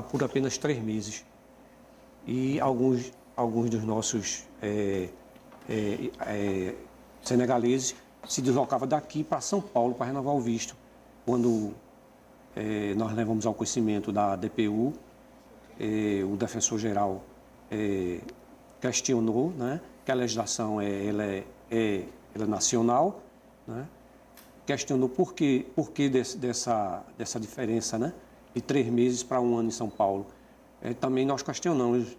Speaker 2: por apenas 3 meses. E alguns dos nossos senegaleses se deslocavam daqui para São Paulo para renovar o visto. Quando nós levamos ao conhecimento da DPU, o defensor-geral questionou, né, que a legislação ela é nacional, né, questionou por que dessa diferença, né, de 3 meses para 1 ano em São Paulo. Também nós questionamos,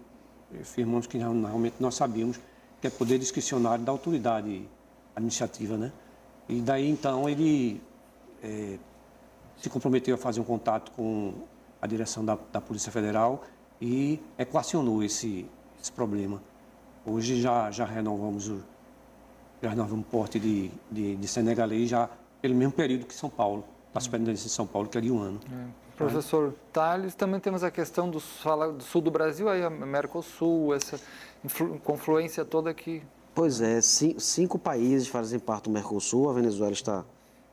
Speaker 2: afirmamos que realmente nós sabíamos que é poder discricionário da autoridade administrativa, né? E daí, então, ele se comprometeu a fazer um contato com a direção da Polícia Federal e equacionou esse problema. Hoje já renovamos o porte de senegalês já pelo mesmo período que São Paulo, a Superintendência de São Paulo, que é de 1 ano.
Speaker 1: Professor Tales, também temos a questão do sul do Brasil, aí a Mercosul, essa confluência toda aqui.
Speaker 3: Pois é, 5 países fazem parte do Mercosul, a Venezuela está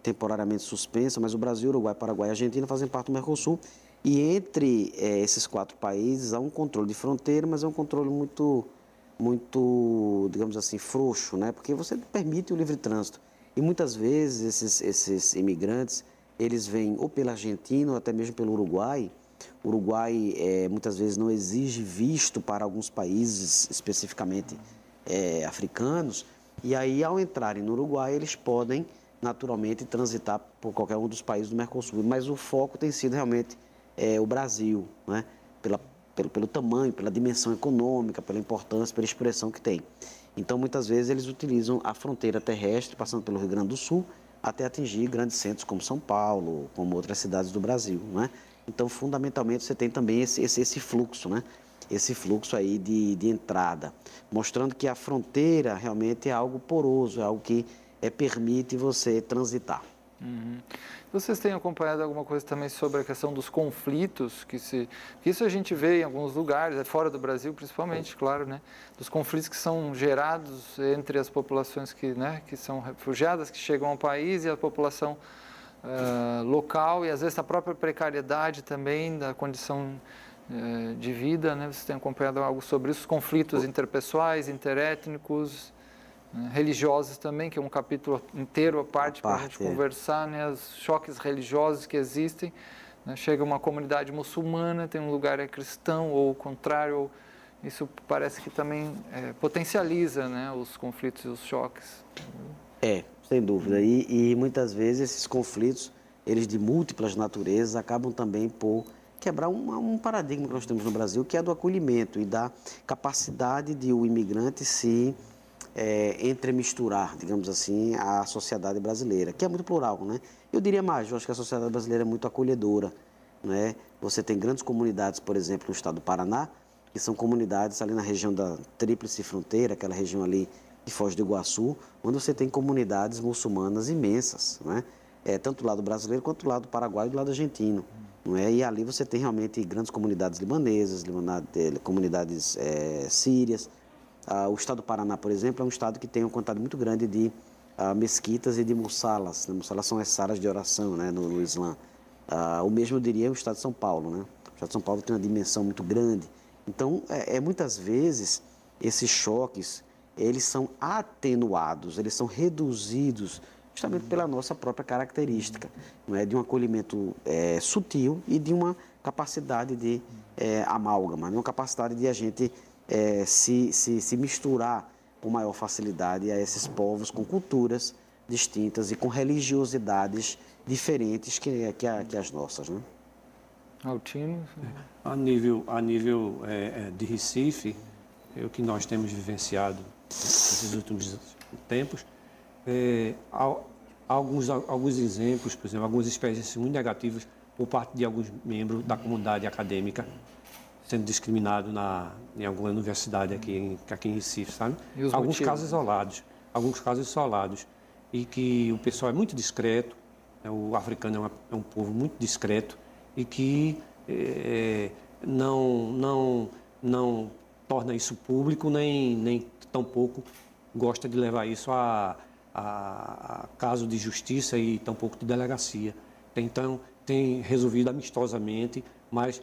Speaker 3: temporariamente suspensa, mas o Brasil, Uruguai, Paraguai e Argentina fazem parte do Mercosul. E entre esses 4 países há um controle de fronteira, mas é um controle muito, digamos assim, frouxo, né? Porque você permite o livre trânsito. E muitas vezes esses imigrantes, eles vêm ou pela Argentina ou até mesmo pelo Uruguai. O Uruguai muitas vezes não exige visto para alguns países, especificamente africanos, E aí, ao entrarem no Uruguai, eles podem, naturalmente, transitar por qualquer um dos países do Mercosul. Mas o foco tem sido realmente o Brasil, né? Pelo tamanho, pela dimensão econômica, pela importância, pela expressão que tem. Então, muitas vezes, eles utilizam a fronteira terrestre, passando pelo Rio Grande do Sul, até atingir grandes centros como São Paulo, como outras cidades do Brasil, né? Então, fundamentalmente, você tem também esse fluxo, né? Esse fluxo aí de entrada, mostrando que a fronteira realmente é algo poroso, é algo que permite você transitar.
Speaker 1: Uhum. Vocês têm acompanhado alguma coisa também sobre a questão dos conflitos, que isso a gente vê em alguns lugares, fora do Brasil principalmente, claro, né? Dos conflitos que são gerados entre as populações que são refugiadas, que chegam ao país, e a população local, e às vezes a própria precariedade também da condição de vida, né? Vocês têm acompanhado algo sobre isso, os conflitos interpessoais, interétnicos, religiosos também, que é um capítulo inteiro à parte para a gente conversar, né? Os choques religiosos que existem, né? Chega uma comunidade muçulmana, tem um lugar cristão, ou o contrário, isso parece que também potencializa, né, os conflitos e os choques.
Speaker 3: Sem dúvida. E muitas vezes esses conflitos, eles de múltiplas naturezas, acabam também por quebrar um paradigma que nós temos no Brasil, que é do acolhimento e da capacidade de o imigrante se entremisturar, digamos assim, à sociedade brasileira, que é muito plural, né? Eu diria mais, eu acho que a sociedade brasileira é muito acolhedora, né? Você tem grandes comunidades, por exemplo, no estado do Paraná, que são comunidades ali na região da Tríplice Fronteira, aquela região ali de Foz do Iguaçu, onde você tem comunidades muçulmanas imensas, né? Tanto do lado brasileiro quanto do lado paraguaio e do lado argentino. Não é? E ali você tem realmente grandes comunidades libanesas, comunidades sírias. O estado do Paraná, por exemplo, é um estado que tem uma quantidade muito grande de mesquitas e de mussalas. Né? Mussalas são as salas de oração, né, no Islã. O mesmo eu diria o estado de São Paulo. Né? O estado de São Paulo tem uma dimensão muito grande. Então, muitas vezes, esses choques, eles são atenuados, eles são reduzidos justamente pela nossa própria característica, não é? De um acolhimento sutil e de uma capacidade de amálgama, de uma capacidade de a gente se misturar com maior facilidade a esses povos com culturas distintas e com religiosidades diferentes que as nossas, né?
Speaker 1: Altino?
Speaker 2: A nível de Recife, o que nós temos vivenciado nesses últimos tempos, alguns exemplos, por exemplo, algumas experiências muito negativas por parte de alguns membros da comunidade acadêmica sendo discriminado em alguma universidade aqui em Recife, sabe? Alguns casos isolados, e que o pessoal é muito discreto, né? O africano é um povo muito discreto e que não torna isso público, nem tampouco gosta de levar isso a caso de justiça e tampouco de delegacia. Então, tem resolvido amistosamente, mas,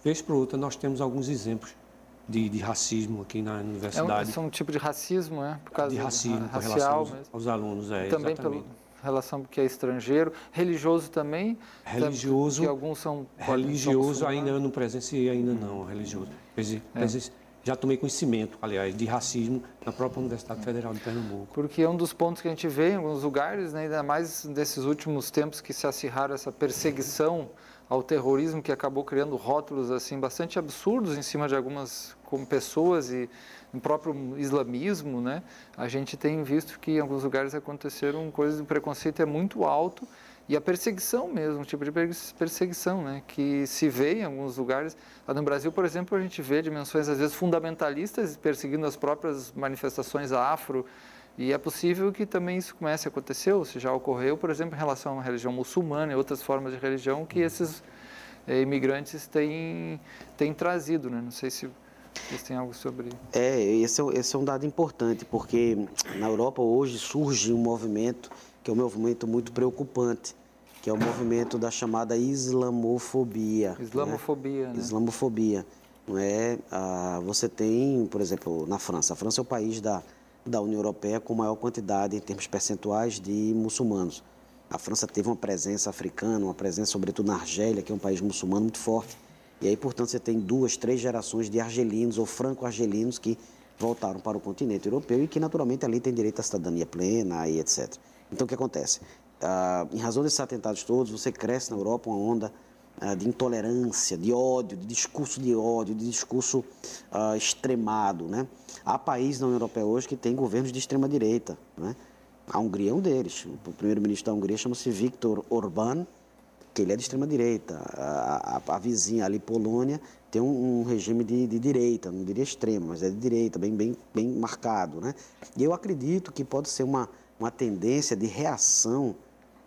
Speaker 2: vez por outra, nós temos alguns exemplos de racismo aqui na universidade.
Speaker 1: É um tipo de racismo, Por causa
Speaker 2: de racismo,
Speaker 1: racial
Speaker 2: mesmo. Aos alunos,
Speaker 1: também
Speaker 2: exatamente.
Speaker 1: Pela relação porque é estrangeiro. Religioso também?
Speaker 2: Religioso.
Speaker 1: Que alguns são...
Speaker 2: Religioso ainda eu não presenciei, não, religioso. Já tomei conhecimento, aliás, de racismo na própria Universidade Federal de Pernambuco.
Speaker 1: Porque é um dos pontos que a gente vê em alguns lugares, né, ainda mais desses últimos tempos que se acirraram essa perseguição ao terrorismo, que acabou criando rótulos assim bastante absurdos em cima de algumas pessoas e no próprio islamismo, né? A gente tem visto que em alguns lugares aconteceram coisas de preconceito muito alto. E a perseguição mesmo, um tipo de perseguição, né, que se vê em alguns lugares. No Brasil, por exemplo, a gente vê dimensões, às vezes, fundamentalistas perseguindo as próprias manifestações afro. E é possível que também isso comece a acontecer, ou se já ocorreu, por exemplo, em relação à religião muçulmana e outras formas de religião que esses imigrantes têm trazido, né? Não sei se vocês têm algo sobre...
Speaker 3: Esse é um dado importante, porque na Europa hoje surge um movimento que é um movimento muito preocupante, que é o movimento da chamada islamofobia.
Speaker 1: Islamofobia, né?
Speaker 3: Islamofobia. Não é? Você tem, por exemplo, na França. A França é o país da União Europeia com maior quantidade, em termos percentuais, de muçulmanos. A França teve uma presença africana, uma presença, sobretudo, na Argélia, que é um país muçulmano muito forte. E aí, portanto, você tem 2, 3 gerações de argelinos ou franco-argelinos que voltaram para o continente europeu e que, naturalmente, ali tem direito à cidadania plena e etc. Então, o que acontece? Em razão desses atentados todos, você cresce na Europa uma onda de intolerância, de ódio, de discurso extremado, né? Há países na União Europeia hoje que têm governos de extrema-direita, né? A Hungria é um deles. O primeiro-ministro da Hungria chama-se Viktor Orbán, que ele é de extrema-direita. A vizinha ali, Polônia, tem um regime de direita, não diria extremo, mas é de direita, bem marcado, né? E eu acredito que pode ser uma tendência de reação,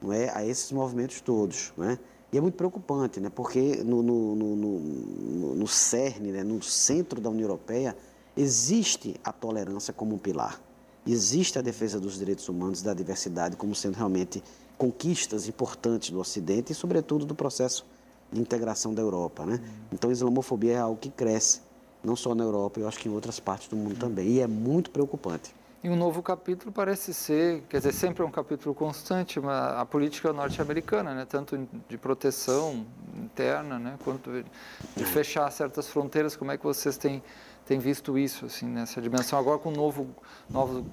Speaker 3: não é, a esses movimentos todos, né? E é muito preocupante, né? Porque no cerne, né? No centro da União Europeia, existe a tolerância como um pilar. Existe a defesa dos direitos humanos e da diversidade como sendo realmente conquistas importantes do Ocidente e, sobretudo, do processo de integração da Europa, né? Então, a islamofobia é algo que cresce, não só na Europa, eu acho que em outras partes do mundo também, e é muito preocupante.
Speaker 1: E um novo capítulo parece ser, quer dizer, sempre é um capítulo constante, mas a política norte-americana, né? Tanto de proteção interna, né? Quanto de fechar certas fronteiras. Como é que vocês têm visto isso, assim, nessa dimensão, agora com o novo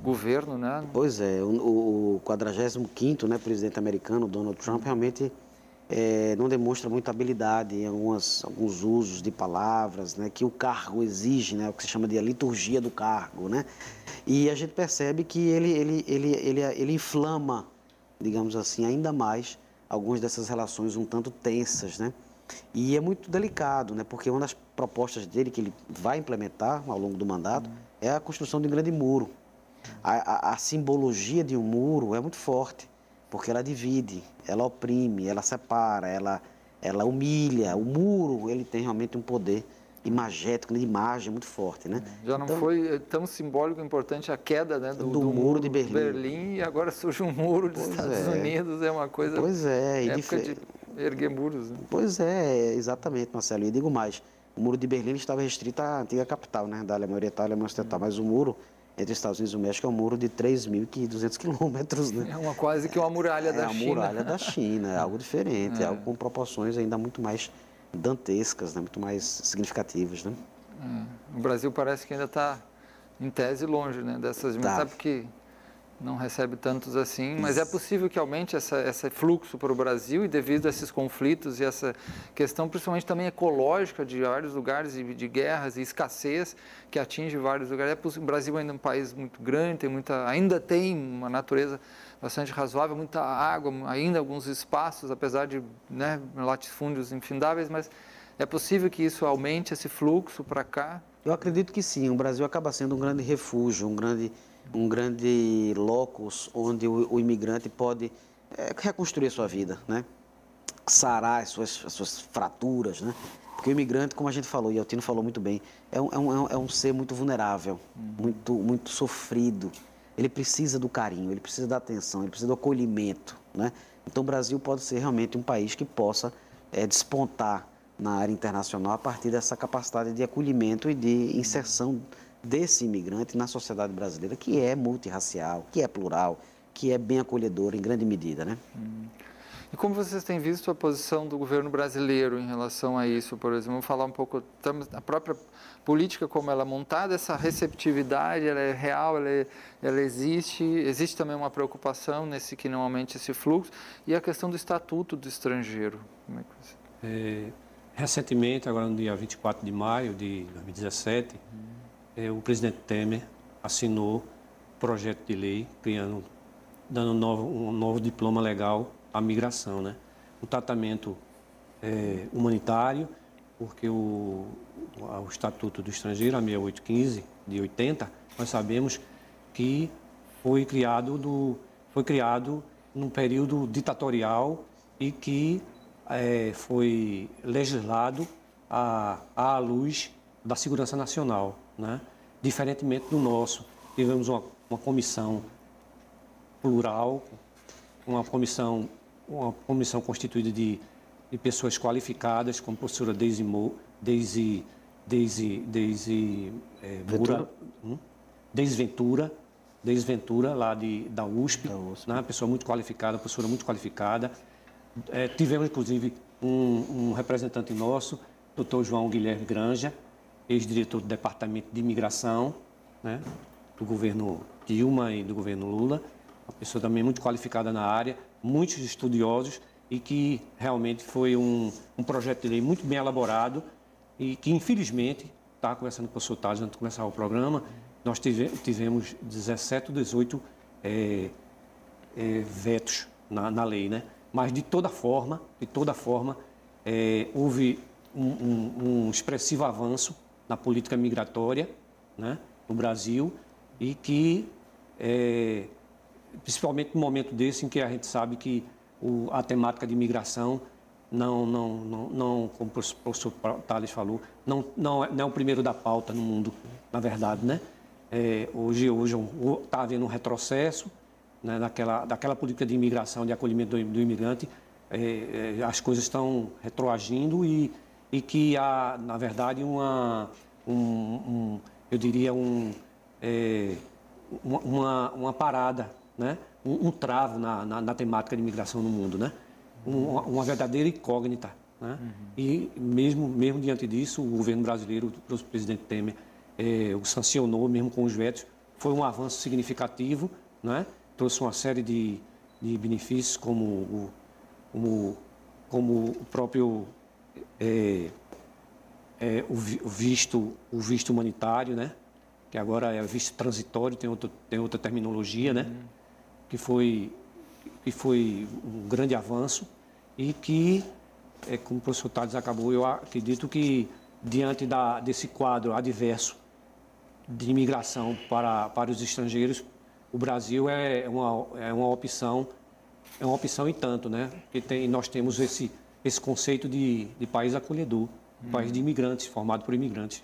Speaker 1: governo, né?
Speaker 3: Pois é, o 45º, né, presidente americano, Donald Trump, realmente não demonstra muita habilidade em alguns usos de palavras, né, que o cargo exige, né, o que se chama de a liturgia do cargo, né? E a gente percebe que ele inflama, digamos assim, ainda mais algumas dessas relações um tanto tensas, né? E é muito delicado, né? Porque uma das propostas dele que ele vai implementar ao longo do mandato é a construção de um grande muro. A simbologia de um muro é muito forte, porque ela divide, ela oprime, ela separa, ela humilha. O muro, ele tem realmente um poder imagético, de imagem muito forte, né?
Speaker 1: Já não foi tão simbólico e importante a queda, né, do muro de Berlim, e agora surge um muro dos Estados Unidos, é uma coisa...
Speaker 3: Pois é.
Speaker 1: Época de erguer muros, né?
Speaker 3: Pois é, exatamente, Marcelo. E digo mais, o muro de Berlim estava restrito à antiga capital, né, da Alemanha Oriental e Alemanha Ocidental, mas o muro entre os Estados Unidos e o México é um muro de 3.200 quilômetros, né?
Speaker 1: É quase que uma muralha da China.
Speaker 3: É uma muralha da China, é algo diferente, é algo com proporções ainda muito mais dantescas, né, muito mais significativas, né?
Speaker 1: O Brasil parece que ainda está, em tese, longe, né, dessas dimensões, sabe que não recebe tantos assim, mas é possível que aumente esse fluxo para o Brasil e devido a esses conflitos e essa questão, principalmente também ecológica de vários lugares e de guerras e escassez que atinge vários lugares. O Brasil ainda é um país muito grande, ainda tem uma natureza bastante razoável, muita água, ainda alguns espaços, apesar de, né, latifúndios infindáveis, mas é possível que isso aumente esse fluxo para cá?
Speaker 3: Eu acredito que sim. O Brasil acaba sendo um grande refúgio, um grande locus onde o imigrante pode reconstruir a sua vida, né? Sarar as suas fraturas, né? Porque o imigrante, como a gente falou, e o Tino falou muito bem, é um ser muito vulnerável, muito sofrido. Ele precisa do carinho, ele precisa da atenção, ele precisa do acolhimento, né? Então o Brasil pode ser realmente um país que possa despontar na área internacional a partir dessa capacidade de acolhimento e de inserção desse imigrante na sociedade brasileira, que é multirracial, que é plural, que é bem acolhedora em grande medida, né?
Speaker 1: E como vocês têm visto a posição do governo brasileiro em relação a isso, por exemplo? Vamos falar um pouco, a própria política, como ela é montada, essa receptividade, ela é real, ela existe também uma preocupação nesse que não aumente esse fluxo, e a questão do estatuto do estrangeiro. Como é que você...
Speaker 2: Recentemente, agora no dia 24 de maio de 2017, o presidente Temer assinou um projeto de lei dando um novo diploma legal à migração, né? Um tratamento humanitário, porque o Estatuto do Estrangeiro, a 6815 de 80, nós sabemos que foi criado num período ditatorial e que foi legislado à luz da segurança nacional, né? Diferentemente do nosso. Tivemos uma comissão plural, uma comissão constituída de pessoas qualificadas, como a professora Deise Ventura, lá da USP, né? Uma pessoa muito qualificada, professora muito qualificada. Tivemos, inclusive, um representante nosso, Dr. João Guilherme Granja, ex-diretor do Departamento de Imigração, né, do governo Dilma e do governo Lula, uma pessoa também muito qualificada na área, muitos estudiosos, e que realmente foi um projeto de lei muito bem elaborado e que, infelizmente, estava conversando com o senhor Tales antes de começar o programa, nós tivemos 17 ou 18 vetos na lei, né? Mas, de toda forma, houve um expressivo avanço na política migratória, né, no Brasil, e que, principalmente no momento desse em que a gente sabe que a temática de imigração não, como o professor Tales falou, não é o primeiro da pauta no mundo, na verdade, né? Hoje está havendo um retrocesso, né, daquela política de imigração, de acolhimento do imigrante. As coisas estão retroagindo e que há, na verdade, eu diria, uma parada, né? Um travo na temática de imigração no mundo, né? Uma verdadeira incógnita, né? E mesmo diante disso, o governo brasileiro, o presidente Temer, o sancionou, mesmo com os vetos. Foi um avanço significativo, né? Trouxe uma série de benefícios, como o próprio o visto humanitário, né? Que agora é visto transitório, tem outra terminologia, né? Que foi um grande avanço e que, como o professor Tales acabou, eu acredito que, diante desse quadro adverso de imigração para os estrangeiros, o Brasil é uma opção e tanto, né? Porque nós temos esse conceito de país acolhedor, país de imigrantes, formado por imigrantes.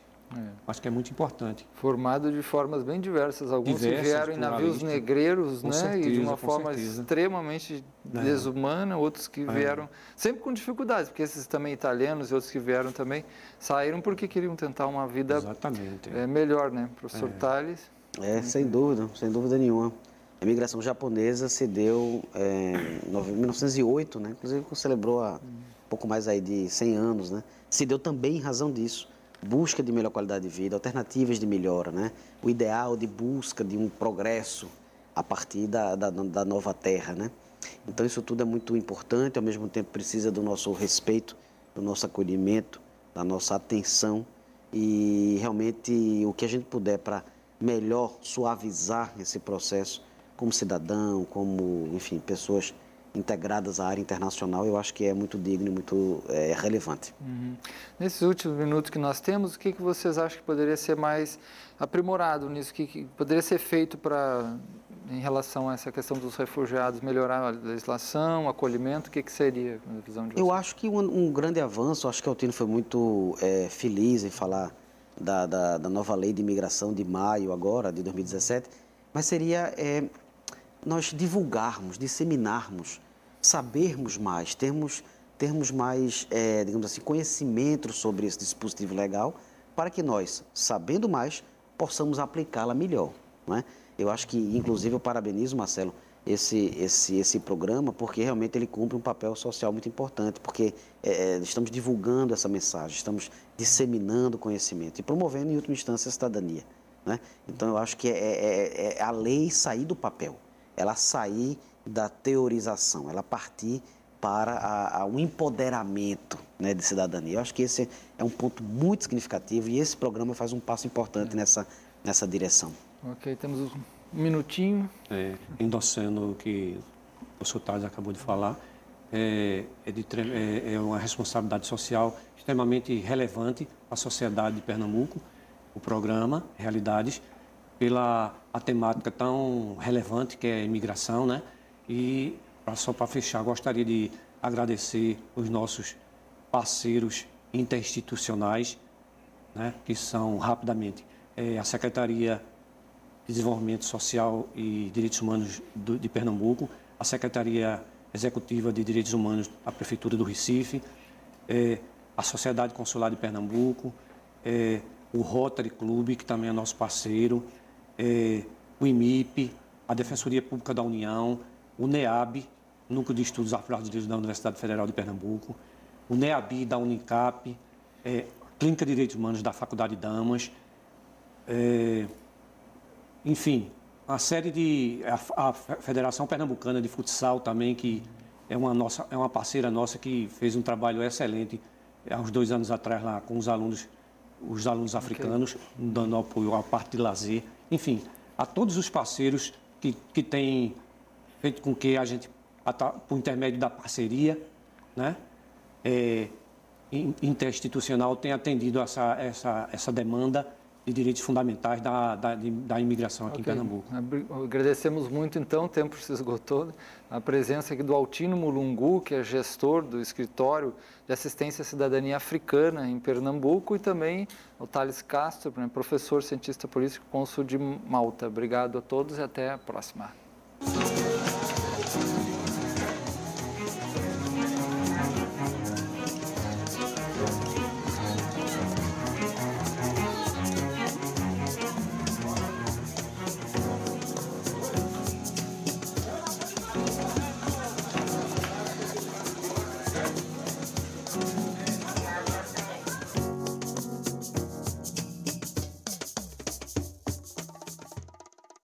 Speaker 2: Acho que é muito importante.
Speaker 1: Formado de formas bem diversas. Alguns que vieram em navios negreiros, né?
Speaker 2: Certeza,
Speaker 1: e de uma forma extremamente desumana, outros que vieram sempre com dificuldades, porque esses também italianos e outros que vieram também saíram porque queriam tentar uma vida melhor, né? Professor Tales.
Speaker 3: Sem dúvida nenhuma. A imigração japonesa se deu em 1908, né? Inclusive celebrou há pouco mais aí de 100 anos, né? Se deu também em razão disso. Busca de melhor qualidade de vida, alternativas de melhora, né? O ideal de busca de um progresso a partir da nova terra, né? Então isso tudo é muito importante, ao mesmo tempo precisa do nosso respeito, do nosso acolhimento, da nossa atenção e realmente o que a gente puder para melhor suavizar esse processo como cidadão, como, enfim, pessoas integradas à área internacional, eu acho que é muito digno e muito relevante.
Speaker 1: Nesses últimos minutos que nós temos, o que vocês acham que poderia ser mais aprimorado nisso? O que poderia ser feito em relação a essa questão dos refugiados, melhorar a legislação, o acolhimento? O que seria, na visão de vocês?
Speaker 3: Eu acho que um grande avanço, acho que o Altino foi muito feliz em falar da nova lei de imigração de maio agora, de 2017, mas seria nós divulgarmos, disseminarmos, sabermos mais, termos mais, digamos assim, conhecimento sobre esse dispositivo legal, para que nós, sabendo mais, possamos aplicá-la melhor, não é? Eu acho que, inclusive, eu parabenizo, Marcelo, esse programa, porque realmente ele cumpre um papel social muito importante, porque estamos divulgando essa mensagem, estamos disseminando conhecimento e promovendo, em última instância, a cidadania, né? Então, eu acho que a lei sair do papel, ela sair da teorização, ela partir para um empoderamento, né, de cidadania. Eu acho que esse é um ponto muito significativo e esse programa faz um passo importante nessa direção.
Speaker 1: Ok, temos um minutinho.
Speaker 2: Endossando o que o professor Tales acabou de falar, é uma responsabilidade social extremamente relevante para a sociedade de Pernambuco, o programa Realidades, pela a temática tão relevante que é a imigração, né? E, só para fechar, gostaria de agradecer os nossos parceiros interinstitucionais, né? Que são, rapidamente, a Secretaria de Desenvolvimento Social e Direitos Humanos de Pernambuco, a Secretaria Executiva de Direitos Humanos da Prefeitura do Recife, a Sociedade Consular de Pernambuco, o Rotary Club, que também é nosso parceiro, o IMIP, a Defensoria Pública da União, o NEAB, Núcleo de Estudos Afro-Brasileiros da Universidade Federal de Pernambuco, o NEABI da Unicap, a Clínica de Direitos Humanos da Faculdade Damas, enfim, uma série de... A Federação Pernambucana de Futsal também, que é uma parceira nossa que fez um trabalho excelente há uns 2 anos atrás lá com os alunos africanos, dando apoio à parte de lazer. Enfim, a todos os parceiros que têm feito com que a gente, por intermédio da parceria, né, interinstitucional, tenha atendido essa demanda de direitos fundamentais da imigração aqui em Pernambuco.
Speaker 1: Agradecemos muito, então, o tempo se esgotou, a presença aqui do Altino Mulungu, que é gestor do escritório de assistência à cidadania africana em Pernambuco, e também o Thales Castro, professor, cientista político, cônsul de Malta. Obrigado a todos e até a próxima.